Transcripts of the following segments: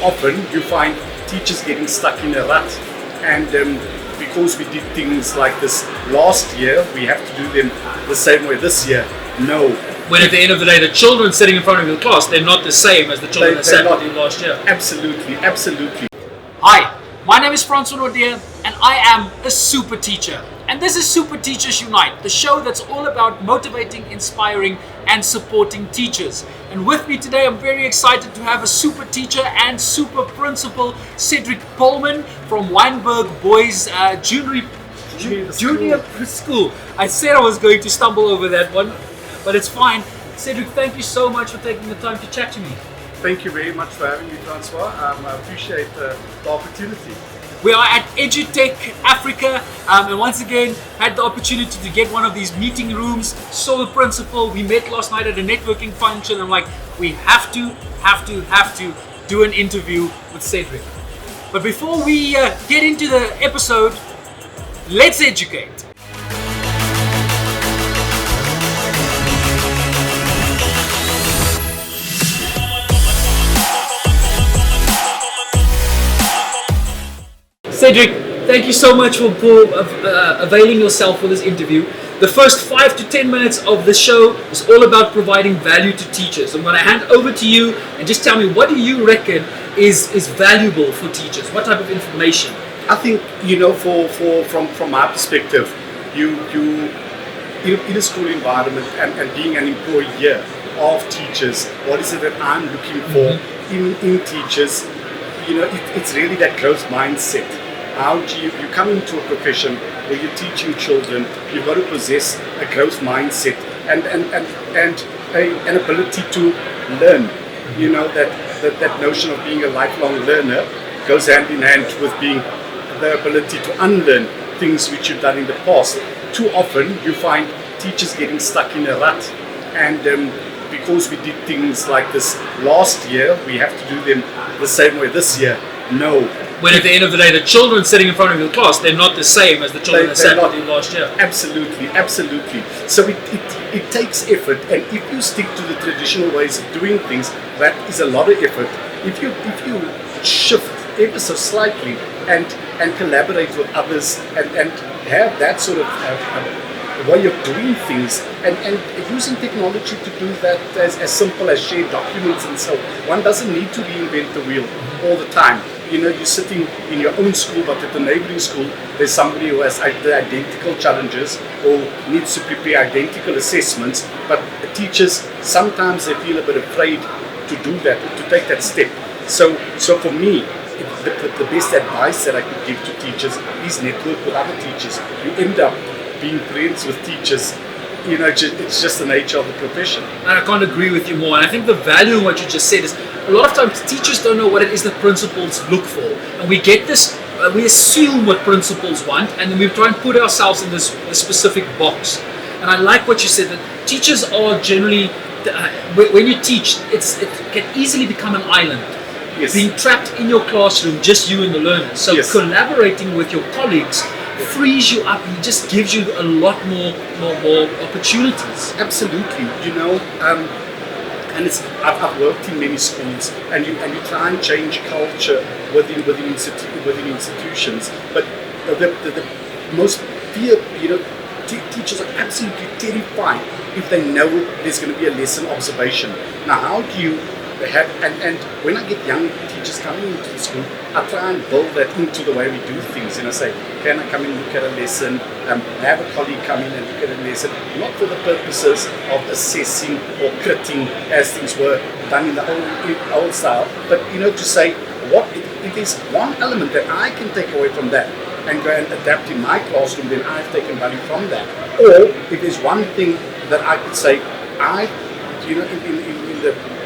often you find teachers getting stuck in a rut, and because we did things like this last year, we have to do them the same way this year. No. When at the end of the day, the children sitting in front of the class, they're not the same as the children that sat with you last year. Absolutely, absolutely. Hi, my name is Francois Nordier, and I am a super teacher. And this is Super Teachers Unite, the show that's all about motivating, inspiring, and supporting teachers. And with me today, I'm very excited to have a super teacher and super principal, Cedric Pullman from Wynberg Boys Junior School. I said I was going to stumble over that one, but it's fine. Cedric, thank you so much for taking the time to chat to me. Thank you very much for having me, Francois. I appreciate the opportunity. We are at EduTech Africa, and once again had the opportunity to get one of these meeting rooms, saw the principal. We met last night at a networking function. I'm like, we have to do an interview with Cedric. But before we get into the episode, let's educate. Cedric, thank you so much for availing yourself for this interview. The first 5 to 10 minutes of the show is all about providing value to teachers. I'm going to hand over to you and just tell me, what do you reckon is valuable for teachers? What type of information? I think, from my perspective, you in a school environment and being an employer of teachers, what is it that I'm looking for in teachers? It's really that growth mindset. How do you come into a profession where you're teaching children? You've got to possess a growth mindset and an ability to learn. That notion of being a lifelong learner goes hand in hand with being the ability to unlearn things which you've done in the past. Too often you find teachers getting stuck in a rut, and because we did things like this last year, we have to do them the same way this year. No. When at the end of the day, the children sitting in front of the class, they're not the same as the children that sat with you last year. Absolutely. So it takes effort, and if you stick to the traditional ways of doing things, that is a lot of effort. If you shift ever so slightly and collaborate with others and have that sort of way of doing things and using technology to do that as simple as share documents and so one doesn't need to reinvent the wheel all the time. You're sitting in your own school, but at the neighboring school, there's somebody who has the identical challenges or needs to prepare identical assessments. But teachers, sometimes they feel a bit afraid to do that, to take that step. So for me, the best advice that I could give to teachers is network with other teachers. You end up being friends with teachers. It's just the nature of the profession. And I can't agree with you more. And I think the value in what you just said is, a lot of times teachers don't know what it is that principals look for. And we get this, we assume what principals want, and then we try and put ourselves in this specific box. And I like what you said, that teachers are generally, when you teach, it can easily become an island. Yes. Being trapped in your classroom, just you and the learner. So yes. Collaborating with your colleagues frees you up and just gives you a lot more opportunities. Absolutely, and I've worked in many schools, and you try and change culture within institutions, but the most fear, teachers are absolutely terrified if they know there's going to be a lesson observation. Now, how do you have, and when I get young teachers coming into the school, I try and build that into the way we do things. Say, can I come and look at a lesson? Have a colleague come in and look at a lesson, not for the purposes of assessing or critting as things were done in the old style, but to say, what if there's one element that I can take away from that and go and adapt in my classroom, then I've taken value from that. Or if there's one thing that I could say,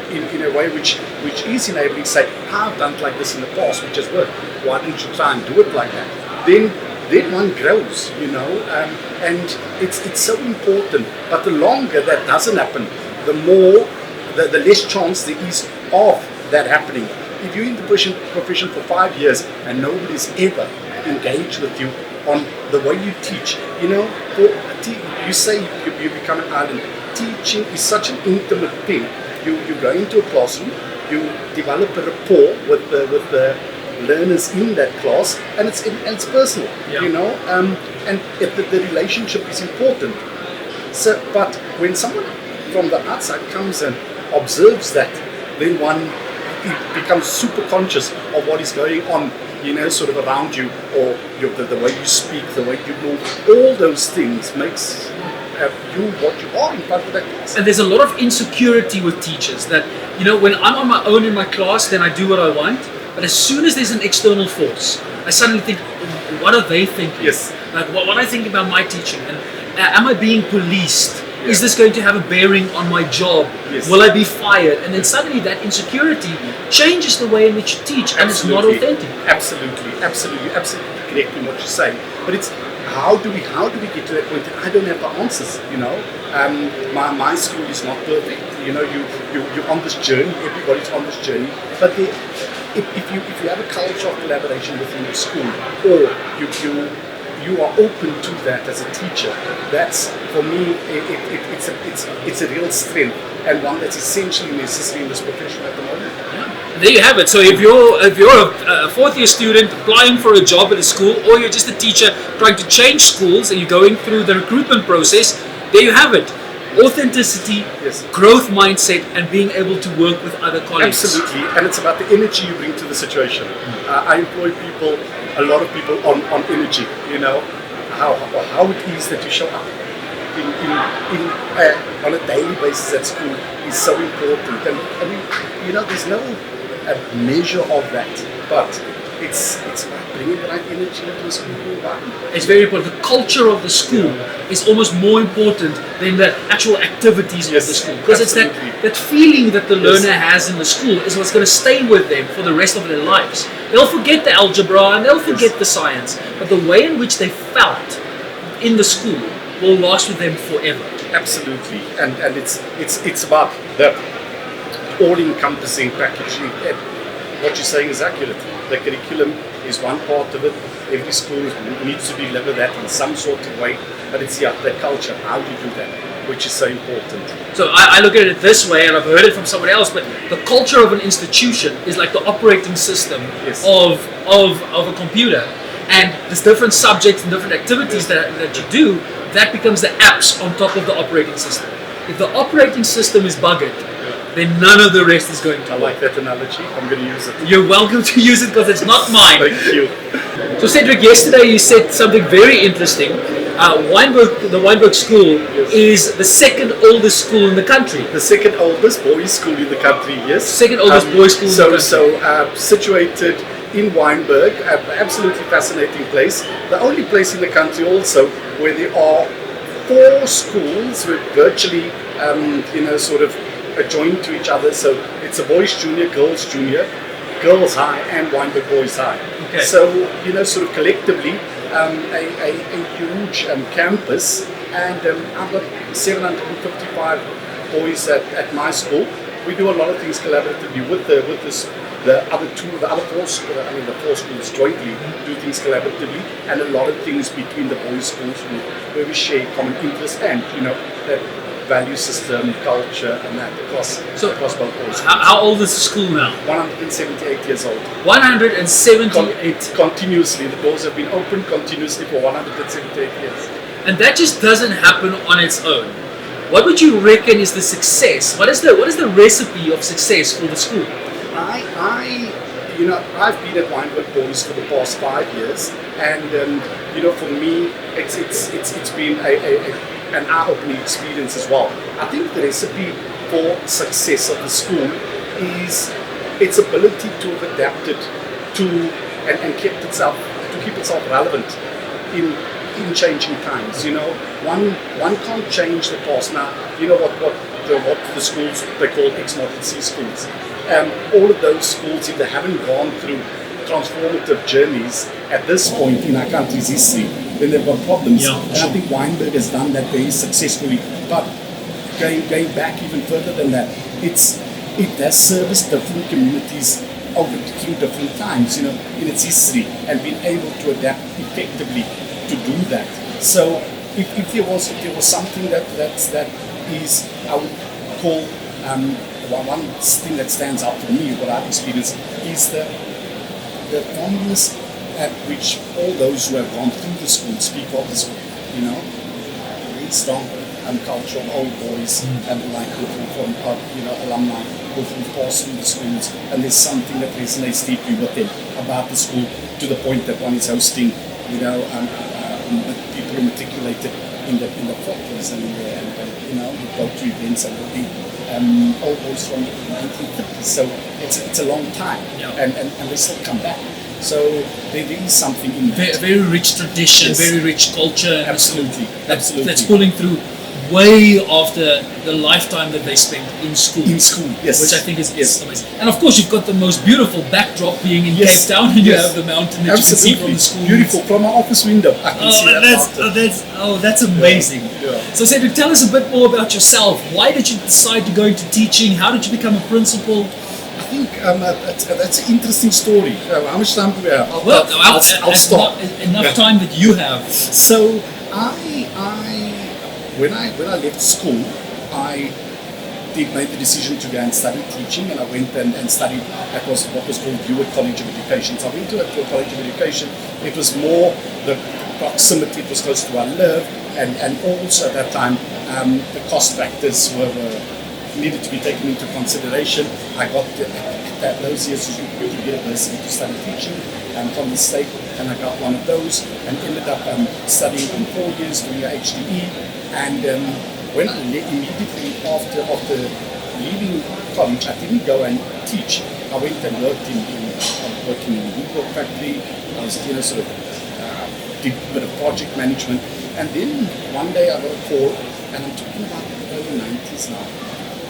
in a way which is enabling, say, I've done it like this in the past, which has worked. Why don't you try and do it like that? Then one grows, and it's so important. But the longer that doesn't happen, the less chance there is of that happening. If you're in the profession for 5 years and nobody's ever engaged with you on the way you teach, you say you become an island. Teaching is such an intimate thing. You go into a classroom, you develop a rapport with the learners in that class, and it's personal, Yeah. and the relationship is important. So, but when someone from the outside comes and observes that, then one becomes super conscious of what is going on, sort of around you, or the way you speak, the way you move. All those things makes you what you are in front of that class. And there's a lot of insecurity with teachers that, when I'm on my own in my class, then I do what I want. But as soon as there's an external force, I suddenly think, what are they thinking? Yes. Like, what I think about my teaching? And am I being policed? Yeah. Is this going to have a bearing on my job? Yes. Will I be fired? And then suddenly that insecurity changes the way in which you teach, and it's not authentic. Absolutely correct in what you're saying. But it's how do we get to that point? And I don't have the answers. My school is not perfect. You're on this journey. Everybody's on this journey. But if you have a culture of collaboration within your school, or you are open to that as a teacher, that's, for me, it's a real strength, and one that's essentially necessary in this profession at the moment. There you have it. So if you're a fourth year student applying for a job at a school, or you're just a teacher trying to change schools and you're going through the recruitment process, there you have it. Authenticity, Yes. growth mindset, and being able to work with other colleagues. Absolutely, and it's about the energy you bring to the situation. I employ a lot of people on energy. How it is that you show up on a daily basis at school is so important. And I mean, there's no measure of that, but it's about bringing the right energy into the school environment. It's very important. The culture of the school is almost more important than the actual activities Yes, of the school, because it's absolutely. that feeling that the Yes. learner has in the school is what's going to stay with them for the rest of their lives. They'll forget the algebra and they'll forget the science, but the way in which they felt in the school will last with them forever. Absolutely, and it's about the all-encompassing packaging. And what you're saying is accurate. The curriculum is one part of it. Every school needs to deliver that in some sort of way, but it's the culture. How do you do that, which is so important. So I look at it this way, and I've heard it from someone else, but the culture of an institution is like the operating system Yes. of a computer. And there's different subjects and different activities that you do, that becomes the apps on top of the operating system. If the operating system is buggered, then none of the rest is going to I work. like that analogy. I'm going to use it. You're welcome to use it because it's not mine. Thank you. So Cedric, yesterday you said something very interesting. The Wynberg School is the second oldest school in the country. The second oldest boys' school in the country, yes. Second oldest boys' school in the country. So situated in Wynberg, an absolutely fascinating place. The only place in the country also where there are 4 schools with virtually, sort of adjoined to each other. So it's a boys' junior, girls' high, and Wynberg Boys' High. Okay. So, sort of collectively, a huge campus, and I've got 755 boys at my school. We do a lot of things collaboratively with the other 4 schools jointly do things collaboratively, and a lot of things between the boys' schools where we share common interests and that value system, culture, and that across both boys' schools. How old is the school now? 178 years old. 178. Continuously, the doors have been open continuously for 178 years. And that just doesn't happen on its own. What would you reckon is the success? What is the recipe of success for the school? I've been at Wynberg Boys for the past 5 years, and for me, it's been an eye-opening experience as well. I think the recipe for success of the school is its ability to have adapted to and keep itself relevant in changing times. One can't change the past. Now, what the schools they call ex-Model C schools. All of those schools, if they haven't gone through transformative journeys at this point in our country's history, then they've got problems. Yeah, and I think Wynberg has done that very successfully. But going back even further than that, it has serviced different communities through different times, in its history, and been able to adapt effectively to do that. So if there was something that is, I would call one thing that stands out for me, what I've experienced, is the fondness at which all those who have gone through the school speak of the school. Very strong culture of old boys and like from alumni who pass through the schools, and there's something that resonates deeply with them about the school, to the point that one is hosting people who matriculated in the 40s and we go to events and there'll be old boys from the 1950s, so it's a long time, and they still come back. So there is something in that. Very rich tradition, very rich culture. Absolutely. That's pulling through way after the lifetime that they spent in school. In school, yes. Which I think is amazing. And of course, you've got the most beautiful backdrop being in Cape Town, and you have the mountain that you can see from the school. Beautiful, from our office window. I can see that. That's amazing. Yeah. So Cedric, tell us a bit more about yourself. Why did you decide to go into teaching? How did you become a principal? I think that's an interesting story. How much time do we have? I'll stop. Enough time that you have. So when I left school, I did make the decision to go and study teaching, and I went and studied at what was called Hewitt College of Education. So I went to a College of Education. It was more the proximity, it was close to where I lived, and also at that time the cost factors were needed to be taken into consideration. I got those years you could get a bursary to study teaching from the state, and I got one of those and ended up studying 4 years doing a HDE. And when I immediately after leaving college, I didn't go and teach. I went and worked working in a woodwork factory. I was sort of did a bit of project management, and then one day I got a call, and I'm talking about the early 90s now.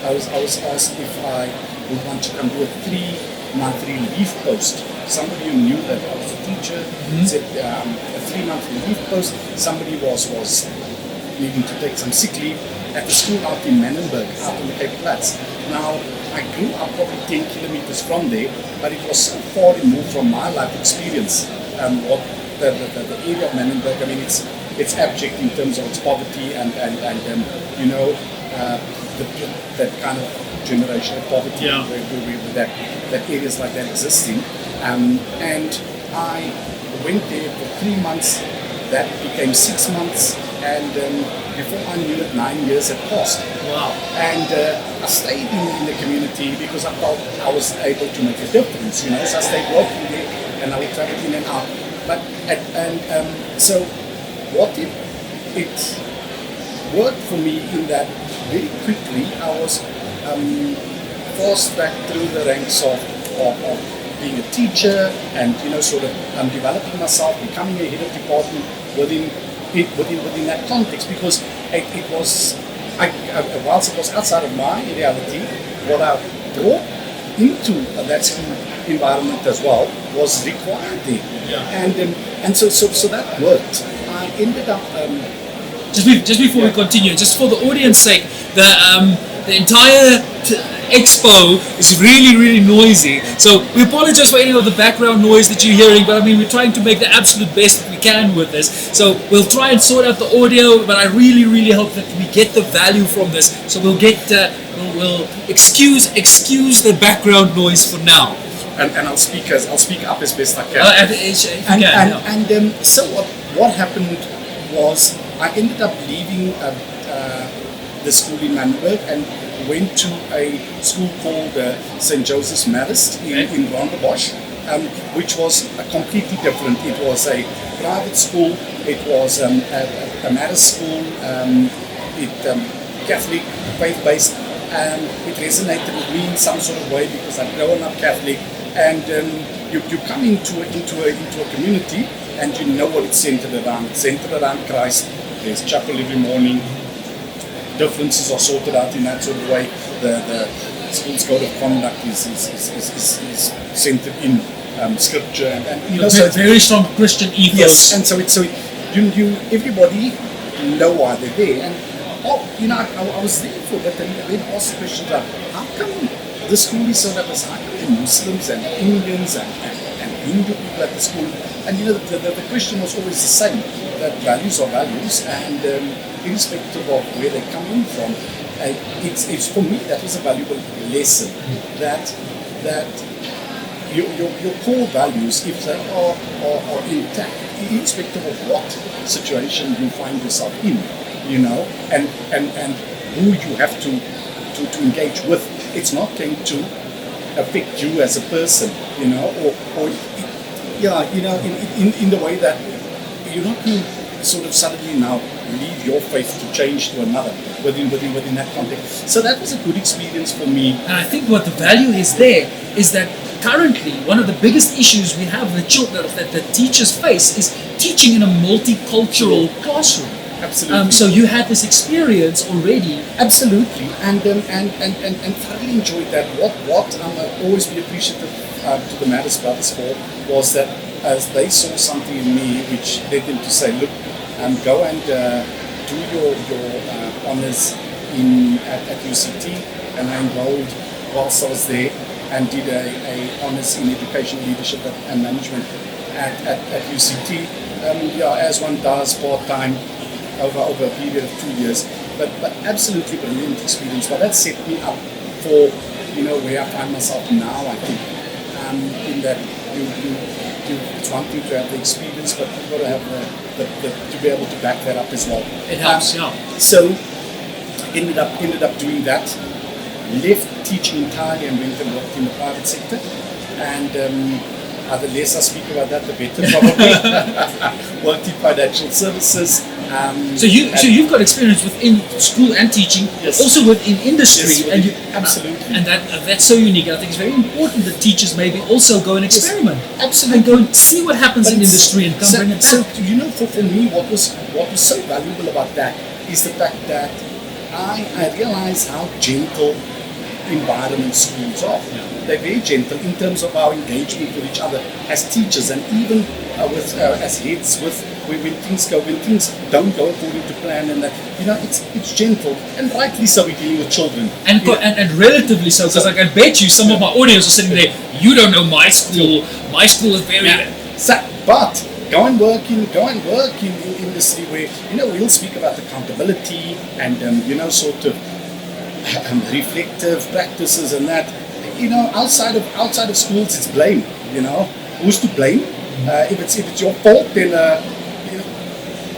I was asked if I would want to come do a 3-month relief post. Somebody who knew that I was a teacher said a 3-month relief post. Somebody was needing to take some sick leave at the school out in Menenberg, out on the Cape Flats. Now, I grew up probably 10 kilometers from there, but it was so far removed from my life experience. What the area of Menenberg, I mean, it's abject in terms of its poverty and that kind of generational poverty where that areas like that existing. And I went there for 3 months. That became 6 months, and before I knew it, 9 years had passed. Wow! And I stayed in the community because I felt I was able to make a difference. So I stayed working there, and I would travel in and out. But so what it worked for me in that very quickly I was forced back through the ranks of being a teacher, and sort of developing myself, becoming a head of department within that context, because it was whilst it was outside of my reality, what I brought into that school environment as well was required there, and so that worked. I ended up just before we continue, just for the audience sake, the entire expo is really noisy, so we apologize for any of the background noise that you're hearing, but I mean, we're trying to make the absolute best that we can with this, so we'll try and sort out the audio, but I really hope that we get the value from this, so we'll we'll excuse the background noise for now. And I'll speak up as best I can. So what happened was I ended up leaving the school in Menenberg and went to a school called St. Joseph's Marist in Rondebosch, which was completely different. It was a private school. It was a Marist school, Catholic, faith-based. It resonated with me in some sort of way because I'd grown up Catholic. And you come into a community, and you know what it's centered around. It's centered around Christ. There's chapel every morning. Differences are sorted out in that sort of way. The school's code of conduct is centered in scripture, and so very strong Christian ethos. Yes, and so you everybody know why they're there, and I was there for that, and then asked the question like, how come the school is so diverse? How come there are Muslims and Indians and Hindu people at the school? And the question was always the same, that values are values, and irrespective of where they're coming from, it's for me that was a valuable lesson that your core values, if they are intact, irrespective of what situation you find yourself in, and who you have to engage with, it's not going to affect you as a person, or in the way that you're not going to sort of suddenly now leave your faith to change to another within that context. So that was a good experience for me. And I think what the value is there is that currently one of the biggest issues we have with children that the teachers face is teaching in a multicultural classroom. Absolutely. So you had this experience already. Absolutely, and thoroughly enjoyed that. What I'm always be appreciative to the Mattis brothers for was that as they saw something in me which led them to say, look, go and do your honors at UCT, and I enrolled whilst I was there and did a honors in education leadership and management at UCT. As one does part-time over a period of 2 years, but absolutely brilliant experience. But that set me up for where I find myself now. I think in that it's one thing to have the experience, but you've got to have the to be able to back that up as well. It helps, yeah. So ended up doing that. Left teaching entirely and went and worked in the private sector. And the less I speak about that, the better probably. Worked in financial services. So you've got experience within school and teaching, yes. Also within industry, yes, and you absolutely, and that's so unique. And I think it's very important that teachers maybe also go and experiment, yes, absolutely, and go and see what happens in industry and come bring it back. So for me, what was so valuable about that is the fact that I realized how gentle environment schools are. Yeah. They're very gentle in terms of our engagement with each other as teachers, and even as heads when things don't go according to plan, and that it's gentle, and rightly so. We're dealing with children, and relatively so, because I can bet you some of my audience are sitting there. You don't know my school. My school is very. But go and work in industry where we'll speak about accountability and sort of reflective practices and that. Outside of schools, it's blame. Who's to blame? If it's your fault, then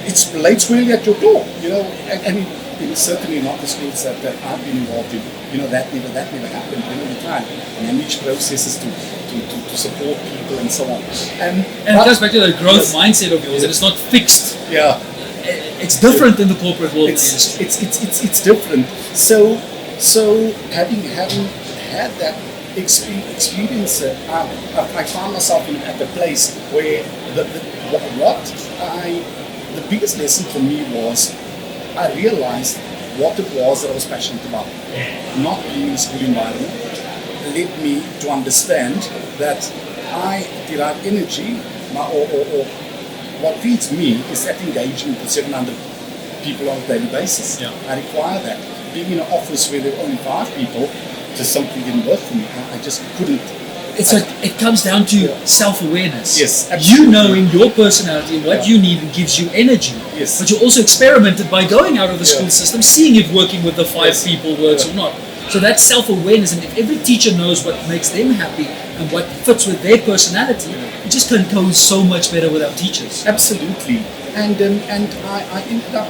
it's late squarely at your door. And it's certainly not the schools that I've been involved in. That never happened. We try and manage processes to support people and so on. And it goes back to the growth mindset of yours. That it's not fixed. Yeah, it's different in the corporate world. It's different. So having had that experience, I found myself at the place where the biggest lesson for me was I realized what it was that I was passionate about. Not being in a school environment led me to understand that I derive energy, or what feeds me is that engagement with 700 people on a daily basis. Yeah. I require that. Being in an office where there were only 5 people, just something didn't work for me. I just couldn't. It comes down to self-awareness. Yes, absolutely. You knowing your personality and what you need and gives you energy. Yes. But you also experimented by going out of the school system, seeing if working with the 5 people works or not. So that's self-awareness, and if every teacher knows what makes them happy and what fits with their personality, it just can go so much better with our teachers. Absolutely. And I ended up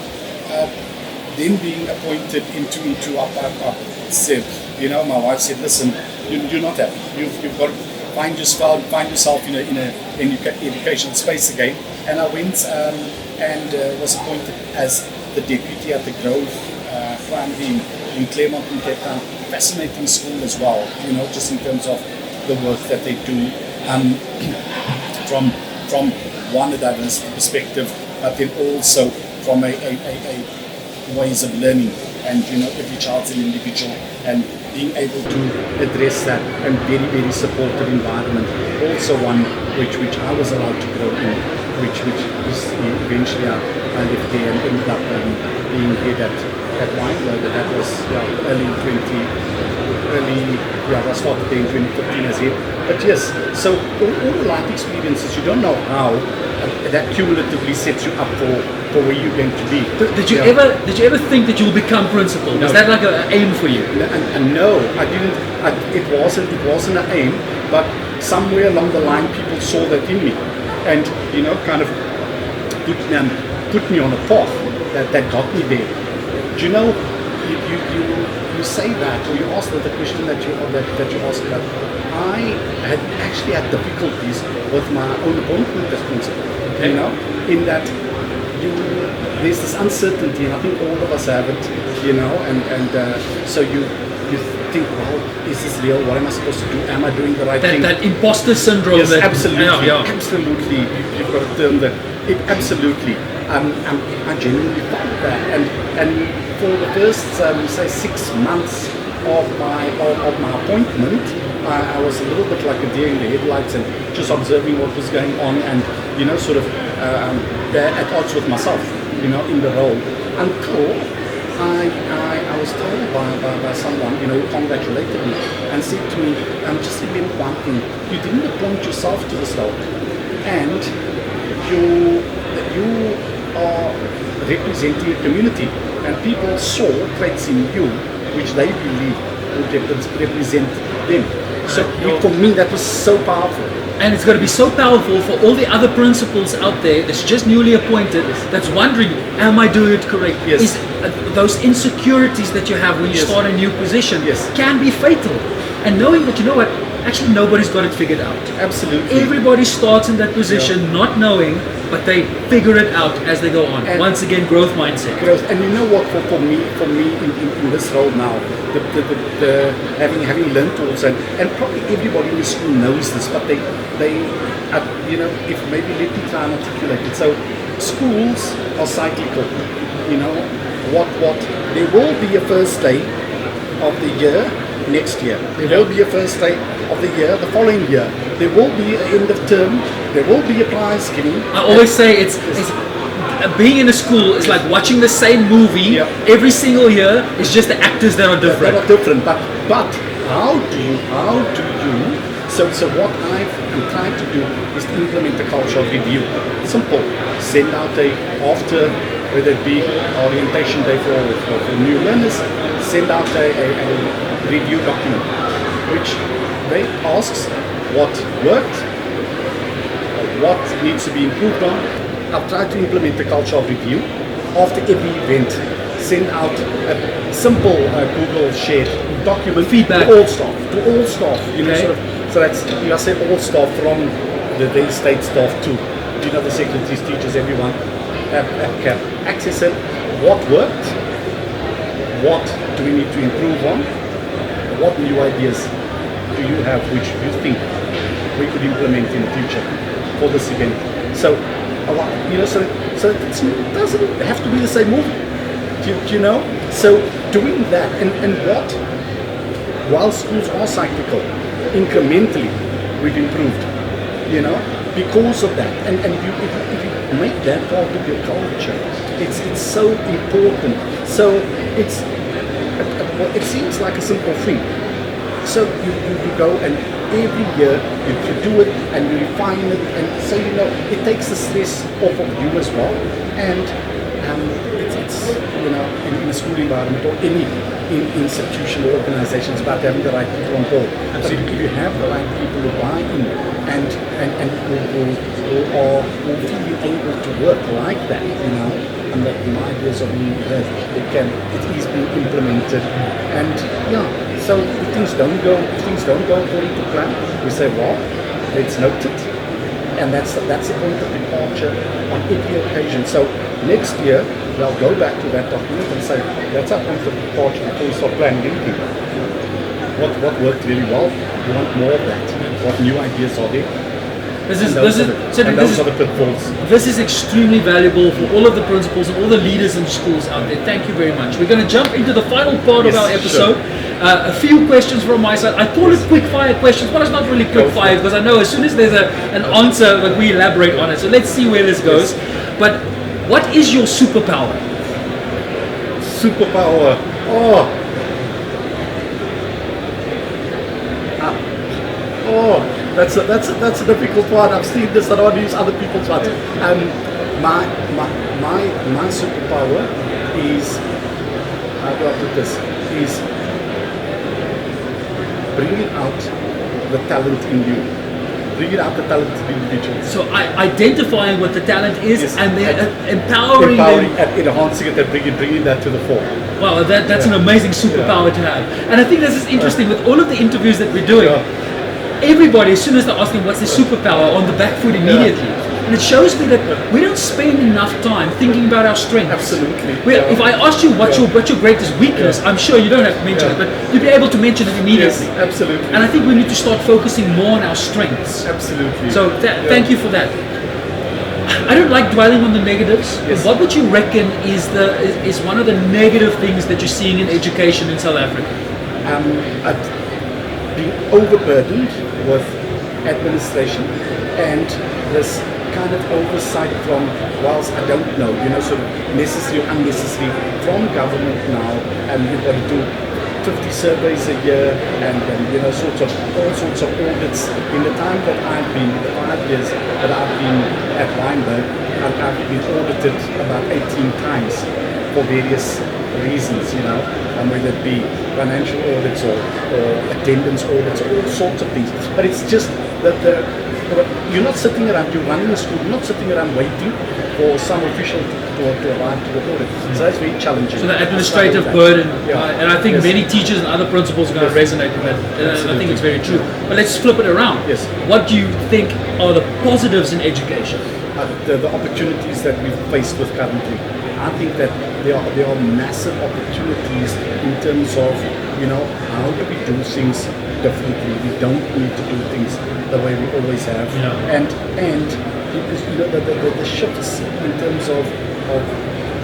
then being appointed into up said, my wife said, listen, you're not happy. You've got to find yourself in an educational space again. And I went and was appointed as the deputy at the Grove Primary in Claremont in Cape Town. Fascinating school as well, just in terms of the work that they do from one, a diversity perspective, but then also from a ways of learning, and every child's an individual, and being able to address that, and very, very supportive environment. Also one which I was allowed to grow in, which is eventually I left there and ended up being head at Weinberger. That was early 20 early, yeah, I started there in 2015 as head. But yes, so all the life experiences, you don't know how that cumulatively sets you up for where you're going to be. Did you ever think that you'll become principal? Was that like an aim for you? And no, I didn't. It wasn't an aim, but somewhere along the line, people saw that in me, and kind of put me on a path that got me there. Do you know? You say that, or you ask the question that you asked about. I had actually had difficulties with my own appointment as principal. Okay. In that there's this uncertainty, and I think all of us have it. So you think, well, is this real? What am I supposed to do? Am I doing the right thing? That imposter syndrome. Yes, absolutely, absolutely. You've got a term that absolutely. I genuinely found that, and for the first say 6 months of my appointment, I was a little bit like a deer in the headlights and just observing what was going on, and sort of at odds with myself, in the role, until I was told by someone, who congratulated me and said to me, just remember one thing, you didn't appoint yourself to this role, and you are representing a community, and people saw traits in you which they believe would represent them. So for me, that was so powerful. And it's going to be so powerful for all the other principals out there that's just newly appointed, that's wondering, am I doing it correct? Yes. Those insecurities that you have when you start a new position can be fatal. And knowing that, actually nobody's got it figured out. Absolutely. Everybody starts in that position not knowing, but they figure it out as they go on. And once again, growth mindset. And you know what? For me, in this role now, the having learned also, and probably everybody in the school knows this, but they if maybe let me try and articulate it. So schools are cyclical. What there will be a first day of the year next year. There will be a first day of the year the following year. There will be an end of term. There will be a prize giving. I always say it's being in a school is like watching the same movie every single year. It's just the actors that are different. That are different. But how do you? So what I'm trying to do is to implement the culture of review. Simple. Send out after, whether it be orientation day for new learners, send out a review document, which they asks what worked, what needs to be improved on. I've tried to implement the culture of review. After every event, send out a simple Google shared document feedback to all staff. So that's I say all staff, from the state staff to the secretaries, teachers, everyone can access it. What worked? What do we need to improve on? What new ideas do you have which you think we could implement in the future for this event? So, so it doesn't have to be the same movie. Do you know? So doing that, and what, while schools are cyclical, incrementally we've improved, because of that. And if you make that part of your culture, it's so important. So it seems like a simple thing. So you go, and every year you do it and you refine it, and so it takes the stress off of you as well. And it's in a school environment or any institutional organization, it's about having the right people on board. But if you have the right people who buy in and will feel able to work like that, and that the ideas are being heard, it is being implemented, and so if things don't go according to plan, we say, well, let's note it, and that's the point of departure on every occasion. So next year they'll go back to that document and say, that's our point of departure before we start planning anything. What worked really well? We want more of that. What new ideas are there? Those are the pitfalls. This is extremely valuable for all of the principals and all the leaders in schools out there. Thank you very much. We're going to jump into the final part of our episode. Sure. A few questions from my side. I call it quick fire questions, but it's not really quick fire because I know as soon as there's an answer that we elaborate on it. So let's see where this goes. But what is your superpower? Superpower. Oh, that's a difficult one. I've seen this. I don't want to use other people's ones. My superpower is, how do I put this? Is bringing out the talent in you. Bringing out the talent of individuals. So identifying what the talent is, Yes, and then and empowering them. and enhancing it and bringing that to the fore. Wow, that's an amazing superpower to have. And I think this is interesting with all of the interviews that we're doing. Everybody, as soon as they're asking what's their superpower, on the back foot immediately. And it shows me that we don't spend enough time thinking about our strengths. Absolutely. If I asked you what's your greatest weakness, I'm sure you don't have to mention it, but you'd be able to mention it immediately. Yes, absolutely. And I think we need to start focusing more on our strengths. Absolutely. So thank you for that. I don't like dwelling on the negatives. Yes. What would you reckon is one of the negative things that you're seeing in education in South Africa? Being overburdened with administration and this kind of oversight from, whilst I don't know, sort of necessary or unnecessary from government now, and you've got to do 50 surveys a year and all sorts of audits. In the time that I've been, the 5 years that I've been at Weinberg, I've been audited about 18 times for various reasons, and whether it be financial audits or attendance audits, all sorts of things. But it's just that you're not sitting around, you're running a school, you're not sitting around waiting for some official to arrive to report it. So that's very challenging. So the administrative burden, and I think Yes. many teachers and other principals are going to resonate with that. And I think it's very true. But let's flip it around. Yes. What do you think are the positives in education? The opportunities that we've faced with currently. I think that there are massive opportunities in terms of, how do we do things differently. We don't need to do things the way we always have. Yeah. And the shifts in terms of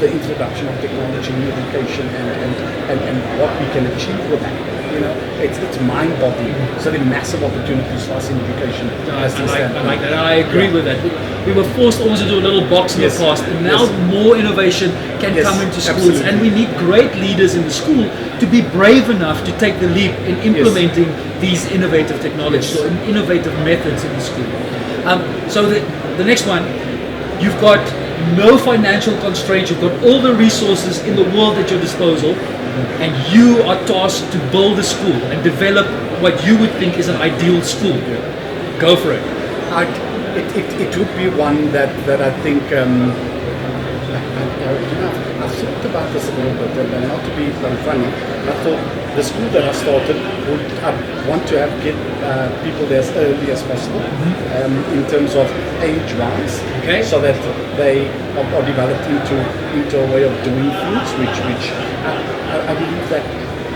the introduction of technology in education and what we can achieve with that. It's mind-boggling. So there are massive opportunities for us in education. I like that. I agree with that. We were forced almost into a little box in Yes. the past, and now Yes. more innovation can Yes, come into schools, absolutely. and we need great leaders in the school to be brave enough to take the leap in implementing these innovative technologies Yes. or innovative methods in the school. So the next one, you've got no financial constraints, you've got all the resources in the world at your disposal, and you are tasked to build a school and develop what you would think is an ideal school. Go for it. It would be one that I think I've thought about this a little bit, and not to be funny. I thought the school that I started I want to get people there as early as possible, in terms of age-wise, Okay. so that they are developed into a way of doing things, which I believe that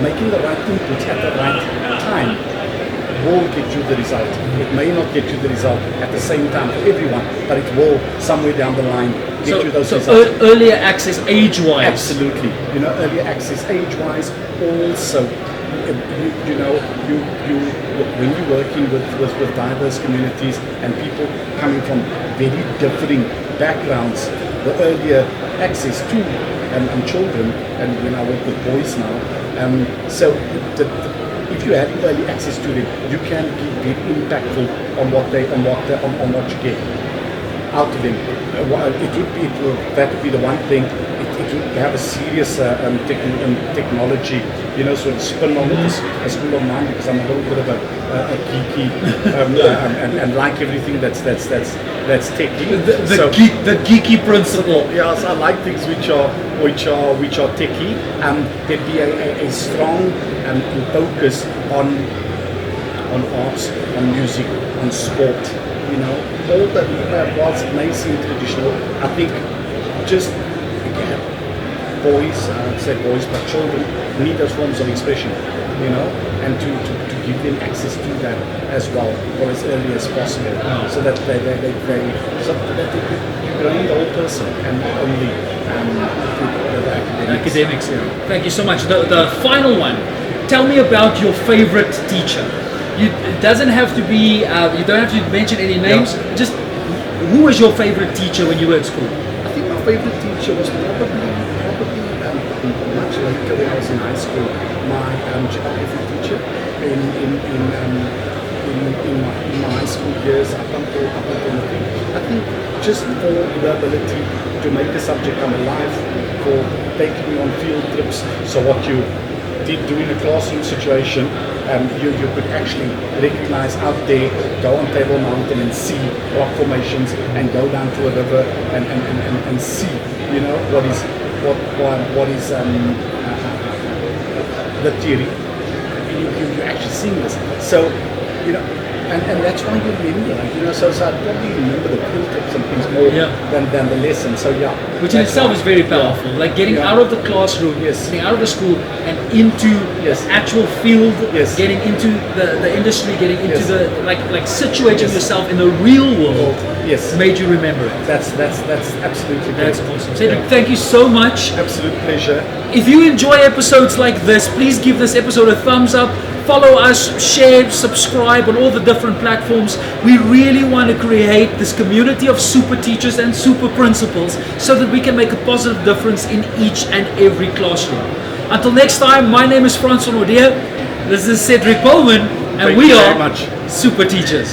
making the right input at the right time will get you the result. It may not get you the result at the same time for everyone, but it will somewhere down the line get you those results. Earlier access age-wise. Absolutely. Earlier access age-wise. Also, when you're working with diverse communities and people coming from very differing backgrounds, the earlier access to children, and when I work with boys now, so if you have early access to them, you can be very impactful on what you get out of them. That would be the one thing. It would have a serious technology, sort of spin on it, a school of mine, because I'm a little bit of a geeky and like everything that's techy. The geeky principle. Yes, I like things which are techy. There'd be a strong focus on arts, on music, on sport. All that whilst it may seem traditional, I think just again, I'd say boys, but children need those forms of expression, and to give them access to that as well, or as early as possible, so that they grain the whole person and not only the Academics. Thank you so much. The final one. Tell me about your favorite teacher. It doesn't have to be. You don't have to mention any names. Yeah. Just who was your favorite teacher when you were at school? I think my favorite teacher was probably much later when I was in high school. My geography teacher in in my high school years up until the thing. I think just for the ability to make a subject come alive, for taking me on field trips. So what you did do in a classroom situation, you could actually recognize out there, go on Table Mountain and see rock formations, and go down to a river and see, you know, what is the theory. You're actually seeing this. So, you know, and that's why you remember, you know, so I probably remember the field trips and things more than the lesson. So yeah. Which in itself is very powerful. Like getting out of the classroom, getting out of the school and into the actual field, getting into the industry, getting into the like situating yourself in the real world. Made you remember it. That's absolutely That's great. awesome. Cedric, thank you so much. Absolute pleasure. If you enjoy episodes like this, please give this episode a thumbs up. Follow us, share, subscribe on all the different platforms. We really want to create this community of super teachers and super principals so that we can make a positive difference in each and every classroom. Until next time, my name is Francois Nordia. This is Cedric Bowman, and we are Super Teachers.